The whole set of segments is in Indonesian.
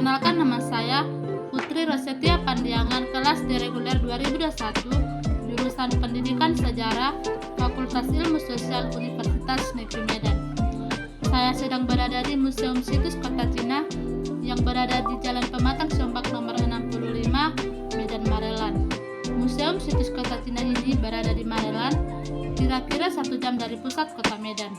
Perkenalkan, nama saya Putri Rosetia Pandiangan, kelas D reguler 2021, jurusan Pendidikan Sejarah, Fakultas Ilmu Sosial Universitas Negeri Medan. Saya sedang berada di Museum Situs Kota Cina yang berada di Jalan Pematang Sombak nomor 65, Medan, Marelan. Museum Situs Kota Cina ini berada di Marelan, kira-kira 1 jam dari pusat kota Medan.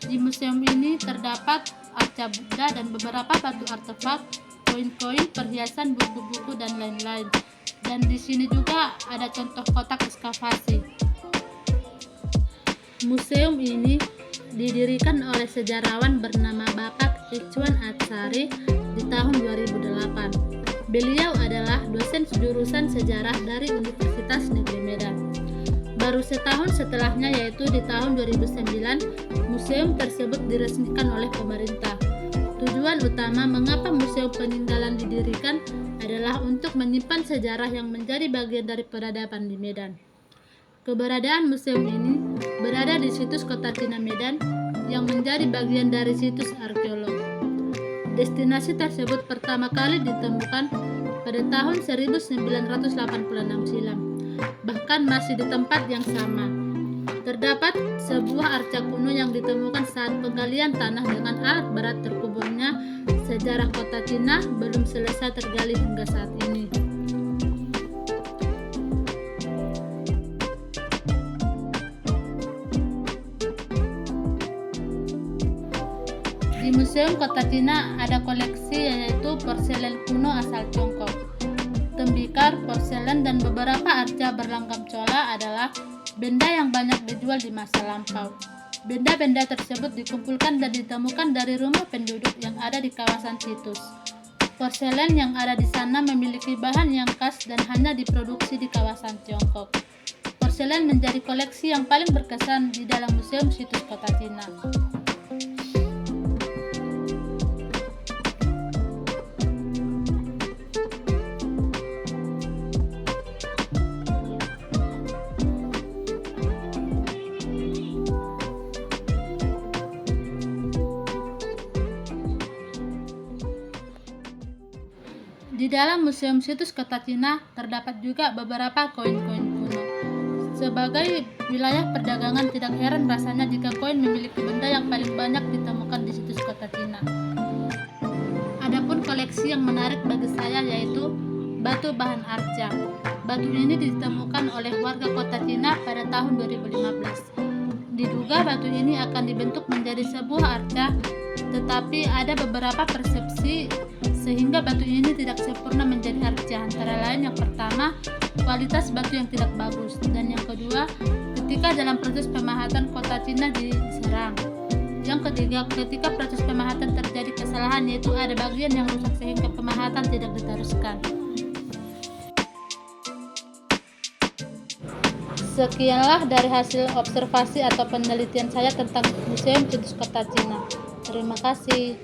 Di museum ini terdapat arca Buddha dan beberapa batu artefak, koin-koin, perhiasan, buku-buku, dan lain-lain. Dan di sini juga ada contoh kotak ekskavasi. Museum ini didirikan oleh sejarawan bernama Bapak Ichwan Atsari di tahun 2008. Beliau adalah dosen jurusan sejarah dari Universitas Negeri Medan. Baru setahun setelahnya, yaitu di tahun 2009, museum tersebut diresmikan oleh pemerintah. Tujuan utama mengapa Museum Peninggalan didirikan adalah untuk menyimpan sejarah yang menjadi bagian dari peradaban di Medan. Keberadaan museum ini berada di situs Kota Cina Medan yang menjadi bagian dari situs arkeolog. Destinasi tersebut pertama kali ditemukan pada tahun 1986 silam. Bahkan masih di tempat yang sama. Terdapat sebuah arca kuno yang ditemukan saat penggalian tanah dengan alat berat terkuburnya. Sejarah kota Cina belum selesai tergali hingga saat ini. Di Museum Kota Cina ada koleksi yaitu porselen kuno asal Tiongkok. Tembikar, porselen, dan beberapa arca berlanggam cola adalah benda yang banyak dijual di masa lampau. Benda-benda tersebut dikumpulkan dan ditemukan dari rumah penduduk yang ada di kawasan situs. Porselen yang ada di sana memiliki bahan yang khas dan hanya diproduksi di kawasan Tiongkok. Porselen menjadi koleksi yang paling berkesan di dalam Museum Situs Kota Cina. Di dalam Museum Situs Kota Cina terdapat juga beberapa koin-koin kuno. Sebagai wilayah perdagangan, tidak heran rasanya jika koin memiliki benda yang paling banyak ditemukan di situs Kota Cina. Adapun koleksi yang menarik bagi saya yaitu batu bahan arca. Batu ini ditemukan oleh warga Kota Cina pada tahun 2015. Diduga batu ini akan dibentuk menjadi sebuah arca, tetapi ada beberapa persepsi sehingga batu ini tidak sempurna menjadi arca. Antara lain, yang pertama, kualitas batu yang tidak bagus, dan yang kedua, ketika dalam proses pemahatan kota Cina diserang. Yang ketiga, ketika proses pemahatan terjadi kesalahan, yaitu ada bagian yang rusak sehingga pemahatan tidak diteruskan. Sekianlah dari hasil observasi atau penelitian saya tentang Museum Situs Kota Cina. Terima kasih.